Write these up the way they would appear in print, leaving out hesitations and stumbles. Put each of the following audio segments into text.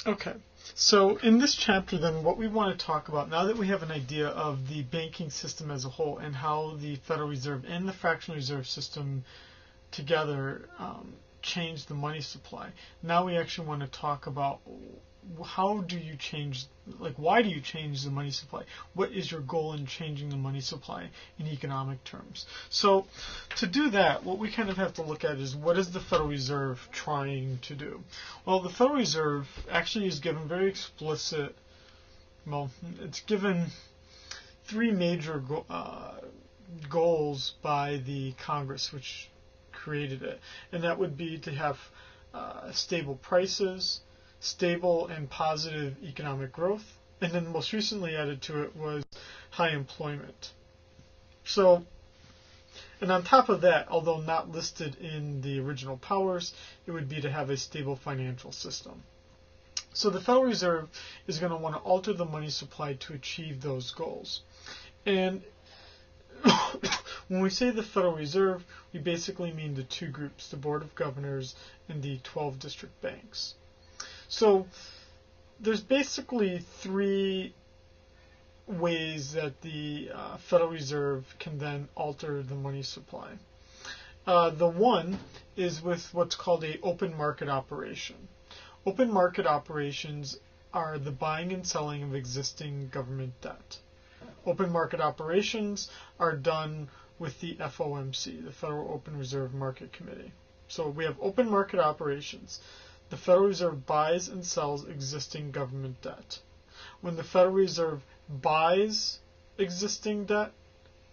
Okay, so in this chapter then what we want to talk about, now that we have an idea of the banking system as a whole and how the Federal Reserve and the fractional reserve system together change the money supply, now we actually want to talk about how do you change, like why do you change the money supply? What is your goal in changing the money supply in economic terms? So to do that, what we kind of have to look at is what is the Federal Reserve trying to do? Well, the Federal Reserve actually is given very explicit, well, it's given three major goals by the Congress, which created it, and that would be to have stable prices, stable and positive economic growth, and then most recently added to it was high employment. So, and on top of that, although not listed in the original powers, it would be to have a stable financial system. So the Federal Reserve is going to want to alter the money supply to achieve those goals. And when we say the Federal Reserve, we basically mean the two groups, the Board of Governors and the 12 district banks. So there's basically three ways that the Federal Reserve can then alter the money supply. The one is with what's called an open market operation. Open market operations are the buying and selling of existing government debt. Open market operations are done with the FOMC, the Federal Open Reserve Market Committee. So we have open market operations. The Federal Reserve buys and sells existing government debt. When the Federal Reserve buys existing debt,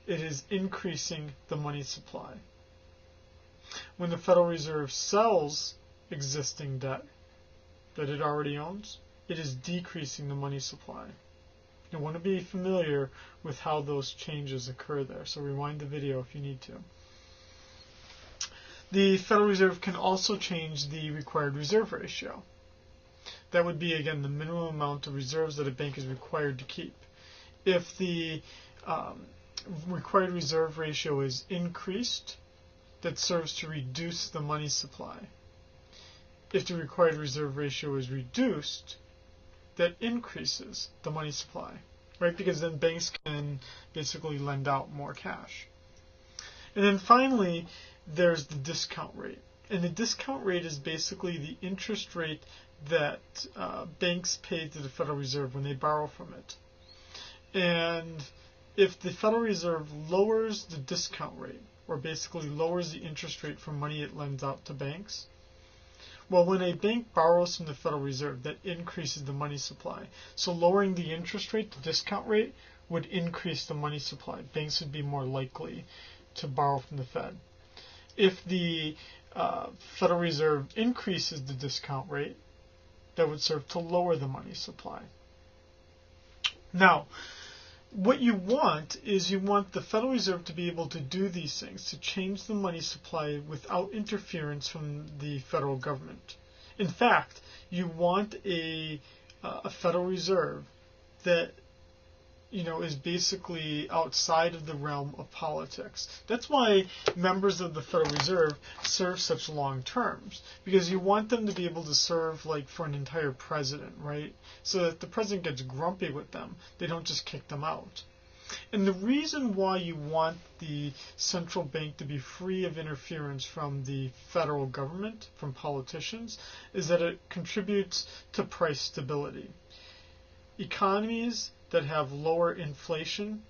it is increasing the money supply. When the Federal Reserve sells existing debt that it already owns, it is decreasing the money supply. You want to be familiar with how those changes occur there, so rewind the video if you need to. The Federal Reserve can also change the required reserve ratio. That would be, again, the minimum amount of reserves that a bank is required to keep. If the required reserve ratio is increased, that serves to reduce the money supply. If the required reserve ratio is reduced, that increases the money supply, right? Because then banks can basically lend out more cash. And then finally, there's the discount rate. And the discount rate is basically the interest rate that banks pay to the Federal Reserve when they borrow from it. And if the Federal Reserve lowers the discount rate, or basically lowers the interest rate for money it lends out to banks, well, when a bank borrows from the Federal Reserve, that increases the money supply. So lowering the interest rate, the discount rate, would increase the money supply. Banks would be more likely to borrow from the Fed. If the Federal Reserve increases the discount rate, that would serve to lower the money supply. Now, what you want is you want the Federal Reserve to be able to do these things, to change the money supply without interference from the federal government. In fact, you want a Federal Reserve that is basically outside of the realm of politics. That's why members of the Federal Reserve serve such long terms, because you want them to be able to serve like for an entire president, right? So that the president gets grumpy with them, they don't just kick them out. And the reason why you want the central bank to be free of interference from the federal government, from politicians, is that it contributes to price stability. Economies that have lower inflation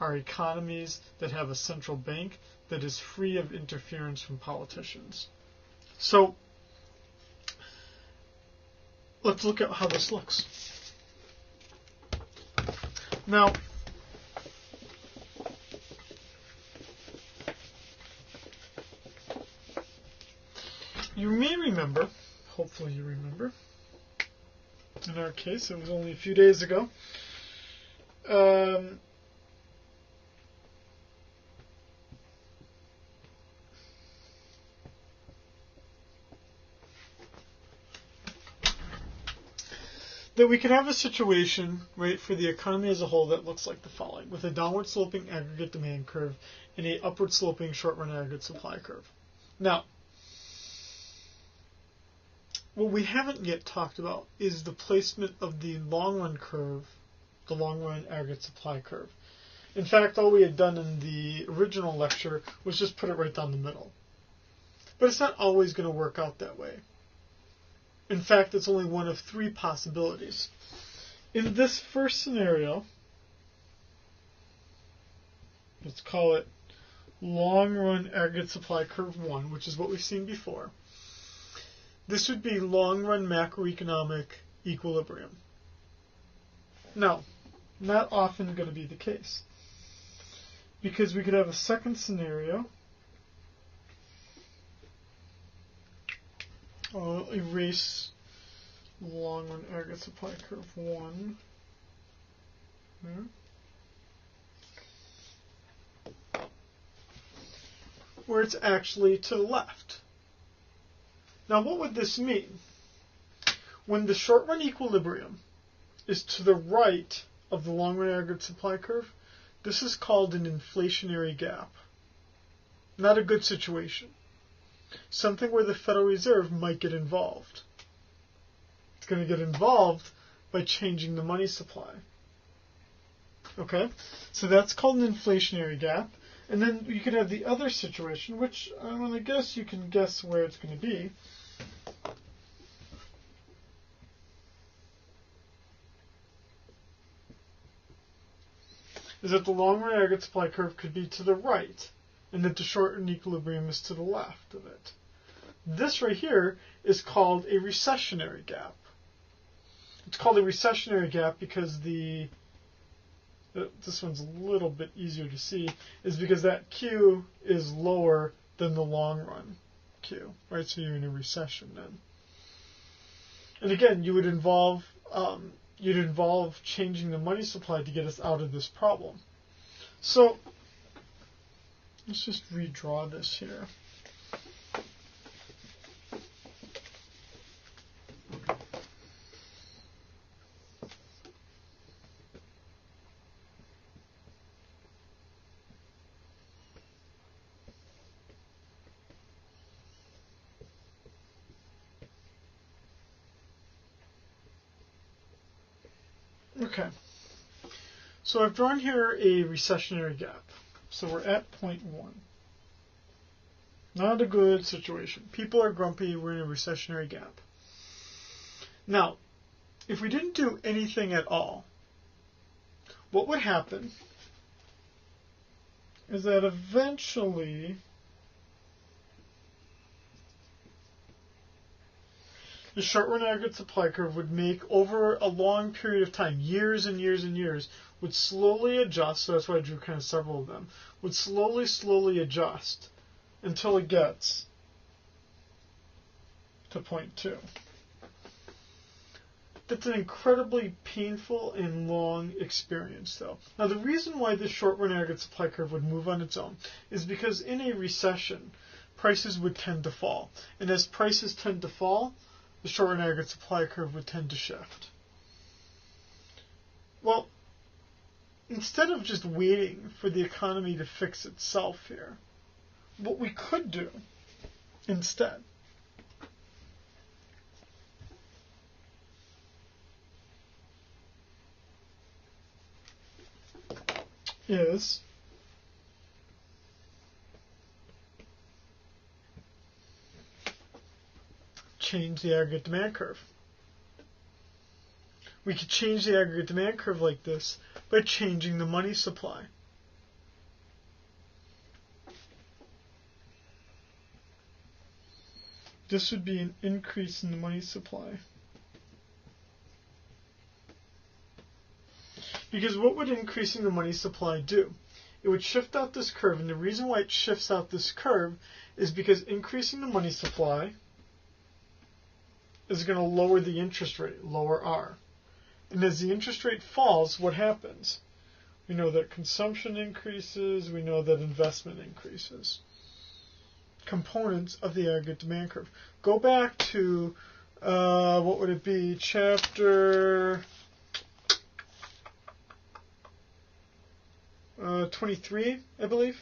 are economies that have a central bank that is free of interference from politicians. So let's look at how this looks. Now, you may remember, hopefully you remember, in our case it was only a few days ago, that we could have a situation, right, for the economy as a whole that looks like the following, with a downward sloping aggregate demand curve and a upward sloping short run aggregate supply curve. Now, what we haven't yet talked about is the placement of the long-run curve, the long-run aggregate supply curve. In fact, all we had done in the original lecture was just put it right down the middle. But it's not always going to work out that way. In fact, it's only one of 3 possibilities. In this first scenario, let's call it long-run aggregate supply curve 1, which is what we've seen before. This would be long-run macroeconomic equilibrium. Now, not often going to be the case, because we could have a second scenario. I'll erase long-run aggregate supply curve 1. There. Where it's actually to the left. Now, what would this mean? When the short-run equilibrium is to the right of the long-run aggregate supply curve, this is called an inflationary gap. Not a good situation. Something where the Federal Reserve might get involved. It's going to get involved by changing the money supply. Okay? So that's called an inflationary gap. And then you could have the other situation, which I'm going to guess you can guess where it's going to be. Is that the long-run aggregate supply curve could be to the right, and that the short-run equilibrium is to the left of it. This right here is called a recessionary gap. It's called a recessionary gap because this one's a little bit easier to see, is because that Q is lower than the long-run Q, right? So you're in a recession then. And again, you'd involve changing the money supply to get us out of this problem. So let's just redraw this here. Okay, so I've drawn here a recessionary gap. So we're at point 1. Not a good situation. People are grumpy, we're in a recessionary gap. Now, if we didn't do anything at all, what would happen is that eventually the short-run aggregate supply curve would make, over a long period of time, years and years and years, would slowly adjust, so that's why I drew kind of several of them, would slowly adjust until it gets to point 2. That's an incredibly painful and long experience, though. Now, the reason why this short-run aggregate supply curve would move on its own is because in a recession, prices would tend to fall. And as prices tend to fall, the short-run aggregate supply curve would tend to shift. Well, instead of just waiting for the economy to fix itself here, what we could do instead is change the aggregate demand curve. We could change the aggregate demand curve like this by changing the money supply. This would be an increase in the money supply. Because what would increasing the money supply do? It would shift out this curve, and the reason why it shifts out this curve is because increasing the money supply is going to lower the interest rate, lower R. And as the interest rate falls, what happens? We know that consumption increases, we know that investment increases. Components of the aggregate demand curve. Go back to, what would it be, chapter 23, I believe?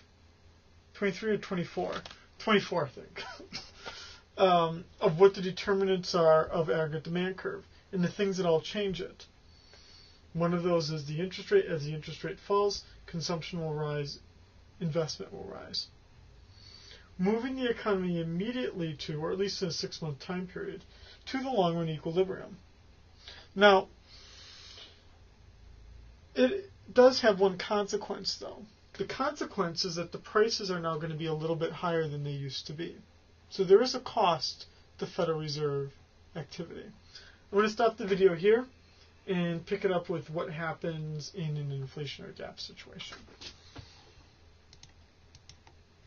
23 or 24? 24, I think. of what the determinants are of aggregate demand curve and the things that all change it. One of those is the interest rate. As the interest rate falls, consumption will rise, investment will rise. Moving the economy immediately to, or at least in a 6-month time period, to the long-run equilibrium. Now, it does have one consequence, though. The consequence is that the prices are now going to be a little bit higher than they used to be. So there is a cost to Federal Reserve activity. I'm going to stop the video here and pick it up with what happens in an inflationary gap situation.